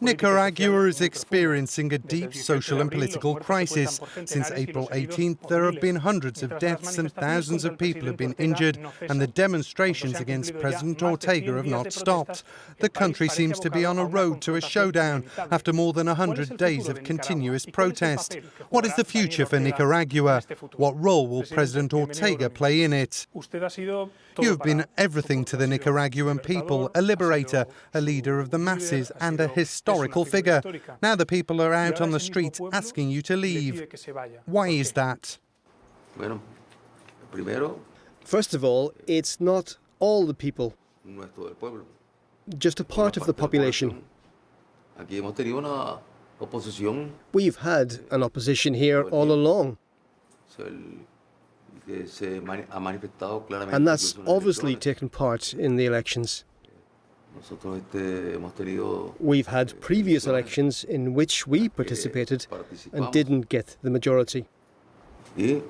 Nicaragua is experiencing a deep social and political crisis. Since April 18th, there have been hundreds of deaths and thousands of people have been injured, and the demonstrations against President Ortega have not stopped. The country seems to be on a road to a showdown after more than 100 days of continuous protest. What is the future for Nicaragua? What role will President Ortega play in it? You have been everything to the Nicaraguan people, a liberator, a leader of the masses and a historical figure. Now the people are out on the streets asking you to leave. Why is that? First of all, it's not all the people, just a part of the population. We've had an opposition here all along. And that's obviously taken part in the elections. We've had previous elections in which we participated and didn't get the majority. The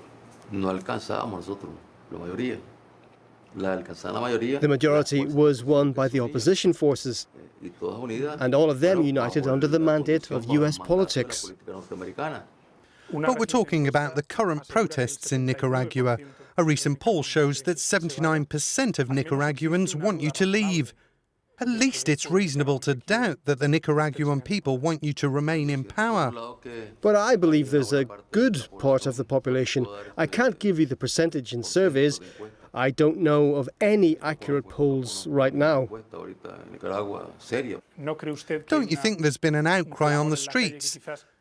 majority was won by the opposition forces, and all of them united under the mandate of US politics. But we're talking about the current protests in Nicaragua. A recent poll shows that 79% of Nicaraguans want you to leave. At least it's reasonable to doubt that the Nicaraguan people want you to remain in power. But I believe there's a good part of the population. I can't give you the percentage in surveys. I don't know of any accurate polls right now. Don't you think there's been an outcry on the streets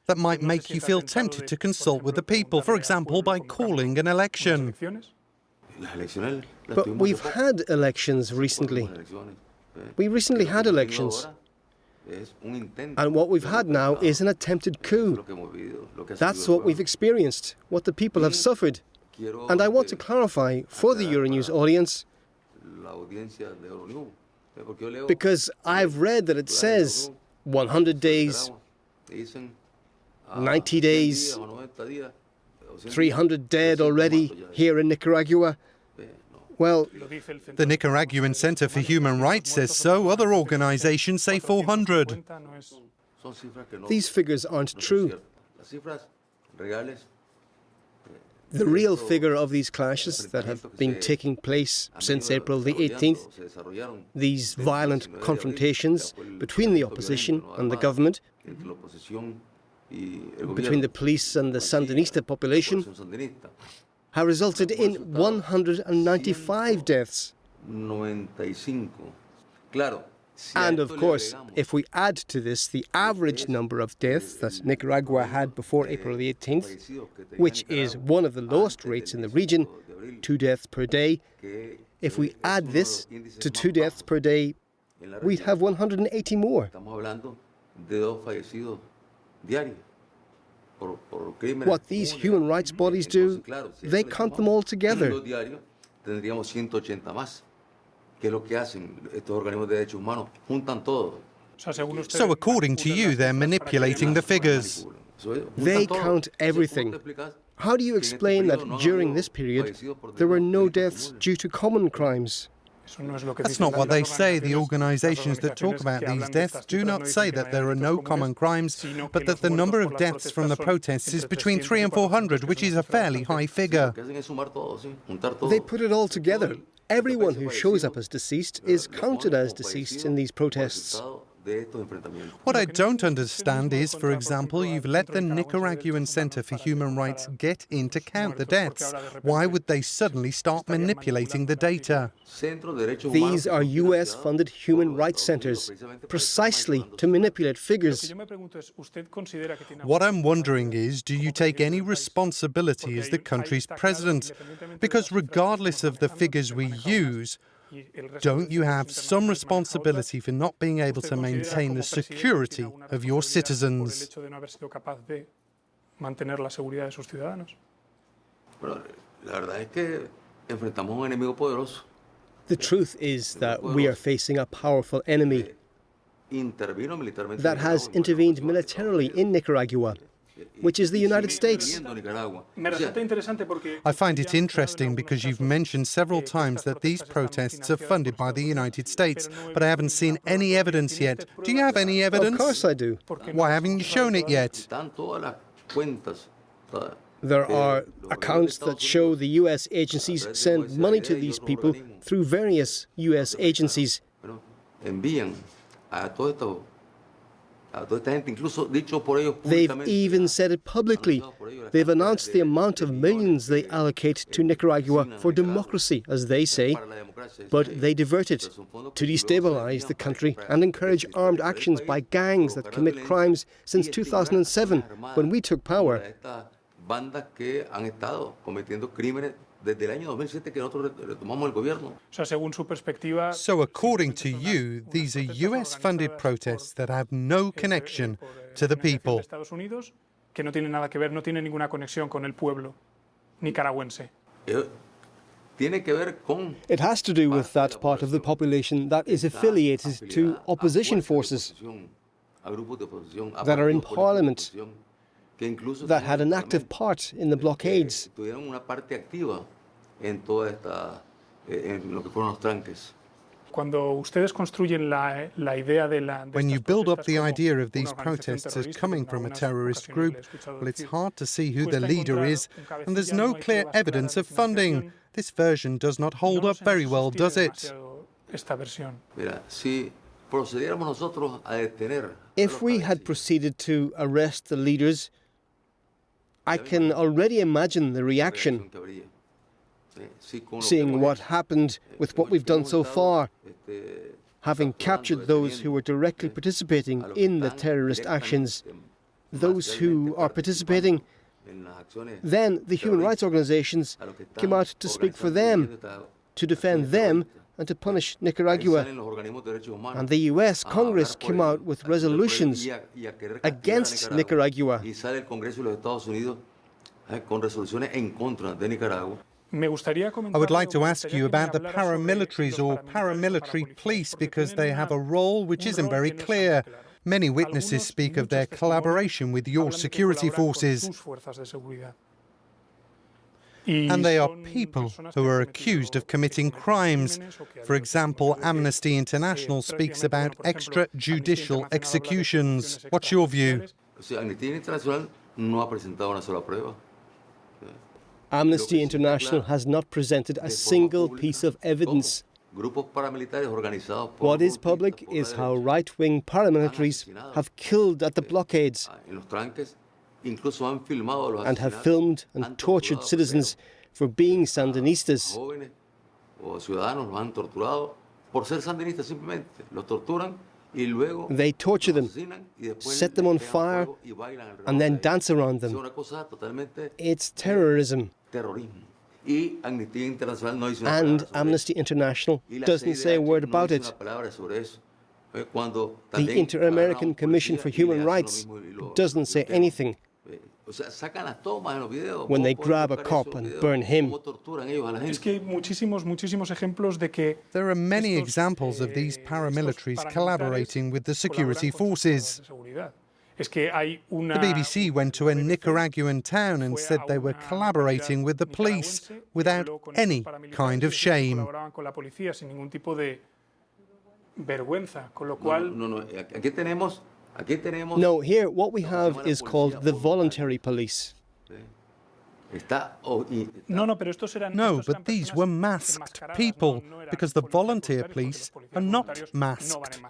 that might make you feel tempted to consult with the people, for example, by calling an election? But we've had elections recently. We recently had elections. And what we've had now is an attempted coup. That's what we've experienced, what the people have suffered. And I want to clarify for the Euronews audience, because I've read that it says 100 days, 90 days, 300 dead already here in Nicaragua. Well, the Nicaraguan Center for Human Rights says so. Other organizations say 400. These figures aren't true. The real figure of these clashes that have been taking place since April the 18th, these violent confrontations between the opposition and the government, between the police and the Sandinista population, have resulted in 195 deaths. And of course, if we add to this the average number of deaths that Nicaragua had before April the 18th, which is one of the lowest rates in the region, 2 deaths per day, if we add this to 2 deaths per day, we'd have 180 more. What these human rights bodies do, they count them all together. So according to you, they're manipulating the figures. They count everything. How do you explain that during this period there were no deaths due to common crimes? That's not what they say. The organizations that talk about these deaths do not say that there are no common crimes, but that the number of deaths from the protests is between 300 and 400, which is a fairly high figure. They put it all together. Everyone who shows up as deceased is counted as deceased in these protests. What I don't understand is, for example, you've let the Nicaraguan Center for Human Rights get in to count the deaths. Why would they suddenly start manipulating the data? These are US-funded human rights centers, precisely to manipulate figures. What I'm wondering is, do you take any responsibility as the country's president? Because regardless of the figures we use, don't you have some responsibility for not being able to maintain the security of your citizens? The truth is that we are facing a powerful enemy that has intervened militarily in Nicaragua. which is the United States. I find it interesting because you've mentioned several times that these protests are funded by the United States, but I haven't seen any evidence yet. Do you have any evidence? Of course I do. Why haven't you shown it yet? There are accounts that show the U.S. agencies send money to these people through various U.S. agencies. They've even said it publicly. They've announced the amount of millions they allocate to Nicaragua for democracy, as they say, but they divert it to destabilize the country and encourage armed actions by gangs that commit crimes since 2007, when we took power. So according to you, these are US-funded protests that have no connection to the people. It has to do with that part of the population that is affiliated to opposition forces that are in parliament, that had an active part in the blockades. When you build up the idea of these protests as coming from a terrorist group, well, it's hard to see who the leader is, and there's no clear evidence of funding. This version does not hold up very well, does it? If we had proceeded to arrest the leaders, I can already imagine the reaction, seeing what happened with what we've done so far, having captured those who were directly participating in the terrorist actions, those who are participating. Then the human rights organizations came out to speak for them, to defend them, and to punish Nicaragua. And the US Congress came out with resolutions against Nicaragua. I would like to ask you about the paramilitaries or paramilitary police, because they have a role which isn't very clear. Many witnesses speak of their collaboration with your security forces. And they are people who are accused of committing crimes. For example, Amnesty International speaks about extrajudicial executions. What's your view? Amnesty International has not presented a single piece of evidence. What is public is how right-wing paramilitaries have killed at the blockades and have filmed and tortured citizens for being Sandinistas. They torture them, set them on fire, and then dance around them. It's terrorism. And Amnesty International doesn't say a word about it. The Inter-American Commission for Human Rights doesn't say anything. When they grab a cop and burn him. There are many examples of these paramilitaries collaborating with the security forces. The BBC went to a Nicaraguan town and said they were collaborating with the police without any kind of shame. No, here what we have is called the voluntary police. No, but these were masked people, because the volunteer police are not masked.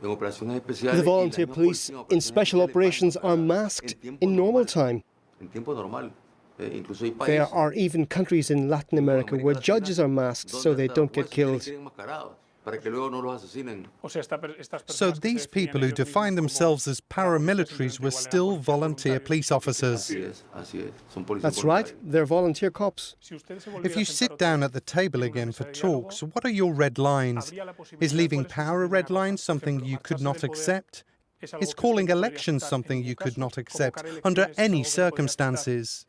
The volunteer police in special operations are masked in normal time. There are even countries in Latin America where judges are masked so they don't get killed. So these people who define themselves as paramilitaries were still volunteer police officers. That's right, they're volunteer cops. If you sit down at the table again for talks, what are your red lines? Is leaving power a red line, something you could not accept? Is calling elections something you could not accept under any circumstances?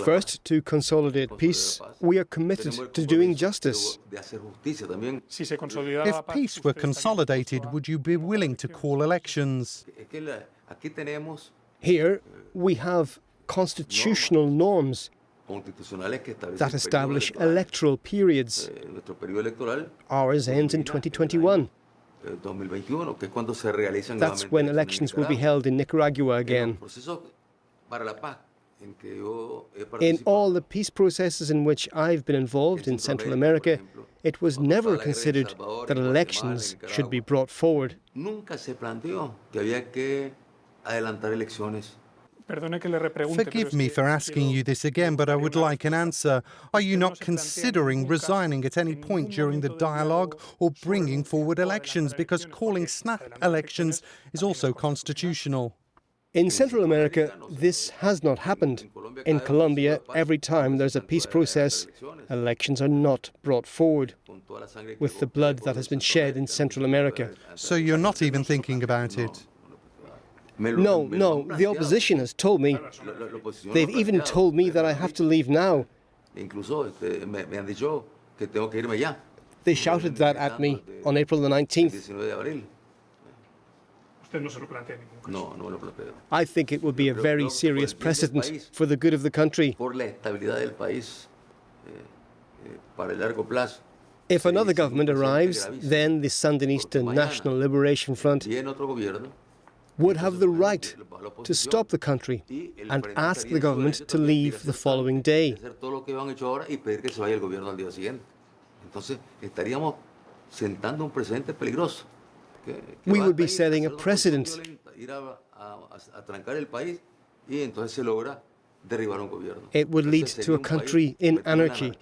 First, to consolidate peace, we are committed to doing justice. If peace were consolidated, would you be willing to call elections? Here, we have constitutional norms that establish electoral periods. Ours ends in 2021. That's when elections will be held in Nicaragua again. In all the peace processes in which I've been involved in Central America, it was never considered that elections should be brought forward. Forgive me for asking you this again, but I would like an answer. Are you not considering resigning at any point during the dialogue or bringing forward elections? Because calling snap elections is also constitutional. In Central America, this has not happened. In Colombia, every time there's a peace process, elections are not brought forward, with the blood that has been shed in Central America. So you're not even thinking about it? No, the opposition has told me. They've even told me that I have to leave now. They shouted that at me on April the 19th. I think it would be a very serious precedent for the good of the country. If another government arrives, then the Sandinista National Liberation Front would have the right to stop the country and ask the government to leave the following day. We would be setting a precedent. It would lead to a country in anarchy.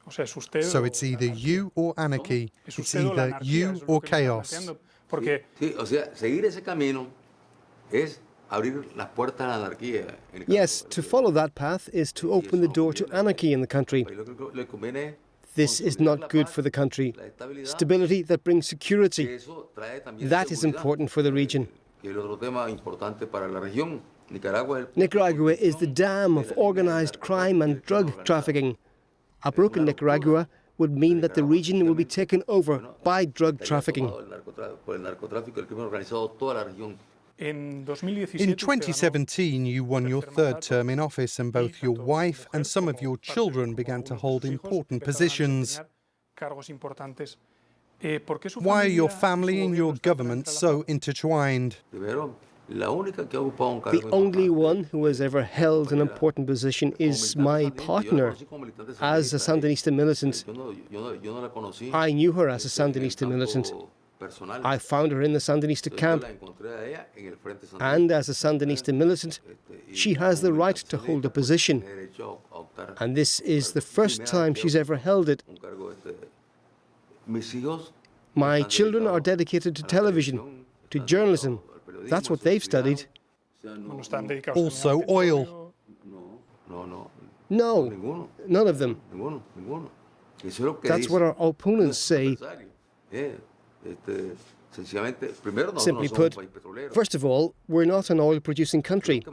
So it's either you or anarchy. It's either you or chaos. Yes, to follow that path is to open the door to anarchy in the country. This is not good for the country. Stability that brings security, that is important for the region. Nicaragua is the dam of organized crime and drug trafficking. A broken Nicaragua would mean that the region will be taken over by drug trafficking. In 2017, you won your third term in office, and both your wife and some of your children began to hold important positions. Why are your family and your government so intertwined? The only one who has ever held an important position is my partner. As a Sandinista militant, I knew her as a Sandinista militant. I found her in the Sandinista camp, and as a Sandinista militant, she has the right to hold a position, and this is the first time she's ever held it. My children are dedicated to television, to journalism. That's what they've studied. Also oil. No, none of them. That's what our opponents say. Simply put, first of all, we're not an oil-producing country.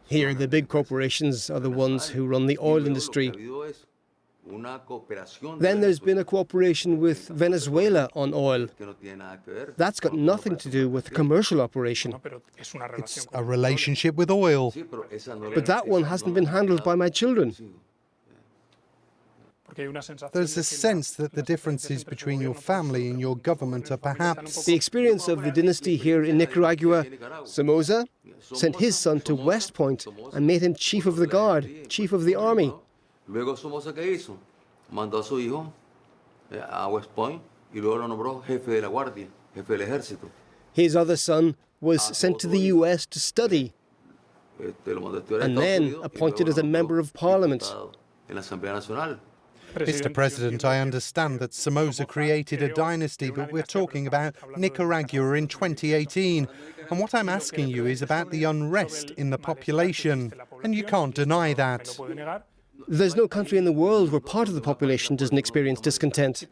Here, the big corporations are the ones who run the oil industry. Then there's been a cooperation with Venezuela on oil. That's got nothing to do with the commercial operation. It's a relationship with oil. But that one hasn't been handled by my children. There's a sense that the differences between your family and your government are perhaps... The experience of the dynasty here in Nicaragua, Somoza sent his son to West Point and made him chief of the guard, chief of the army. His other son was sent to the US to study and then appointed as a member of parliament. Mr. President, I understand that Somoza created a dynasty, but we're talking about Nicaragua in 2018. And what I'm asking you is about the unrest in the population, and you can't deny that. There's no country in the world where part of the population doesn't experience discontent.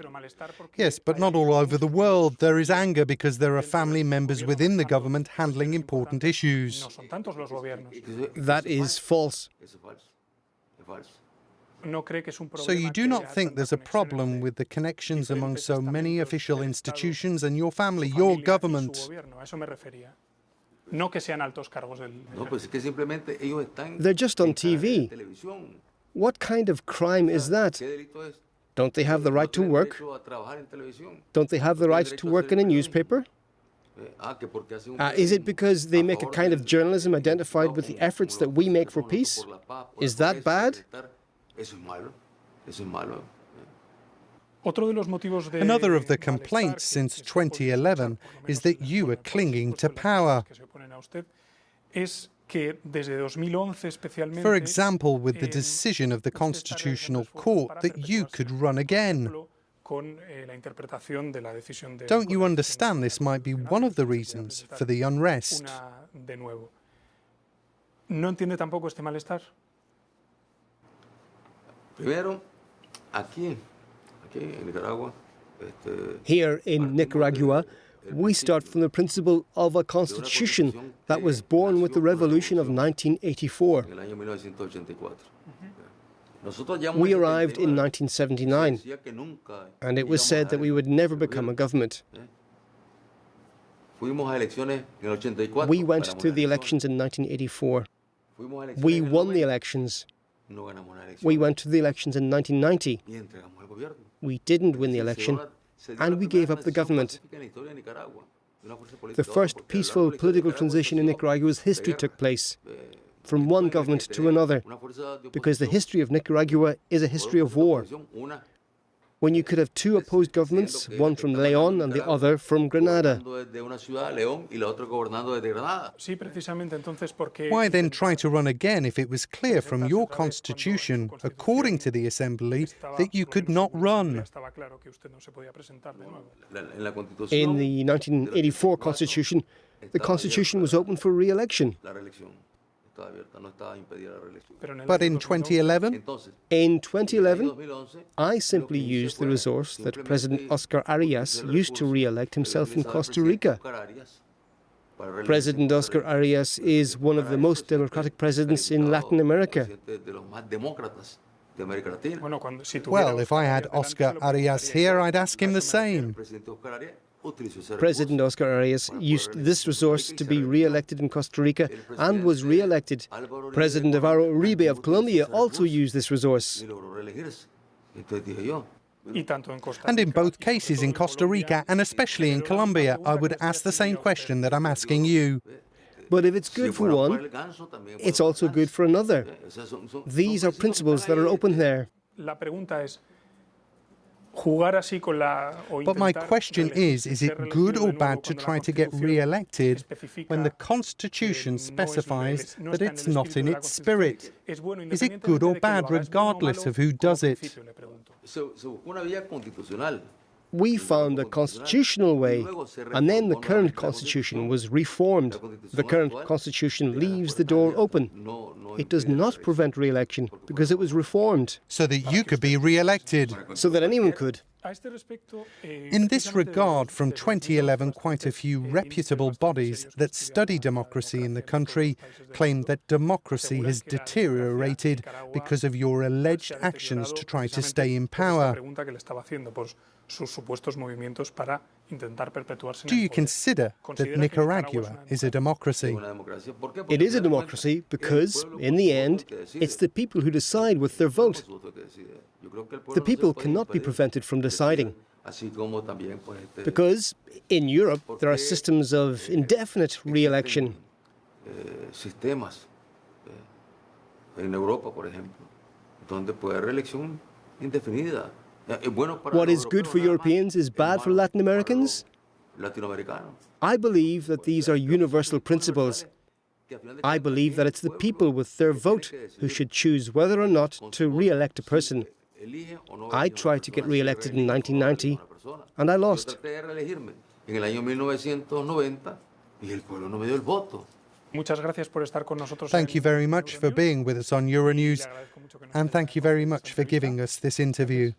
Yes, but not all over the world. There is anger because there are family members within the government handling important issues. That is false. So you do not think there's a problem with the connections among so many official institutions and your family, your government? They're just on TV. What kind of crime is that? Don't they have the right to work? Don't they have the right to work in a newspaper? Is it because they make a kind of journalism identified with the efforts that we make for peace? Is that bad? Another of the complaints since 2011 is that you are clinging to power. For example, with the decision of the Constitutional Court that you could run again. Don't you understand this might be one of the reasons for the unrest? Here in Nicaragua, we start from the principle of a constitution that was born with the revolution of 1984. We arrived in 1979, and it was said that we would never become a government. We went to the elections in 1984. We won the elections. We went to the elections in 1990. We didn't win the election, and we gave up the government. The first peaceful political transition in Nicaragua's history took place, from one government to another, because the history of Nicaragua is a history of war. When you could have two opposed governments, one from León and the other from Granada. Why then try to run again if it was clear from your constitution, according to the Assembly, that you could not run? In the 1984 Constitution, the Constitution was open for re-election. But in 2011? In 2011, I simply used the resource that President Oscar Arias used to re-elect himself in Costa Rica. President Oscar Arias is one of the most democratic presidents in Latin America. Well, if I had Oscar Arias here, I'd ask him the same. President Oscar Arias used this resource to be re-elected in Costa Rica and was re-elected. President Alvaro Uribe of Colombia also used this resource. And in both cases, in Costa Rica and especially in Colombia, I would ask the same question that I'm asking you. But if it's good for one, it's also good for another. These are principles that are open there. But my question is it good or bad to try to get re-elected when the Constitution specifies that it's not in its spirit? Is it good or bad regardless of who does it? We found a constitutional way, and then the current constitution was reformed. The current constitution leaves the door open. It does not prevent re-election because it was reformed. So that you could be re-elected. So that anyone could. In this regard, from 2011, quite a few reputable bodies that study democracy in the country claim that democracy has deteriorated because of your alleged actions to try to stay in power. Do you consider that Nicaragua is a democracy? It is a democracy because, in the end, it's the people who decide with their vote. The people cannot be prevented from deciding. Because, in Europe, there are systems of indefinite re-election. What is good for Europeans is bad for Latin Americans? I believe that these are universal principles. I believe that it's the people with their vote who should choose whether or not to re-elect a person. I tried to get re-elected in 1990, and I lost. Thank you very much for being with us on Euronews, and thank you very much for giving us this interview.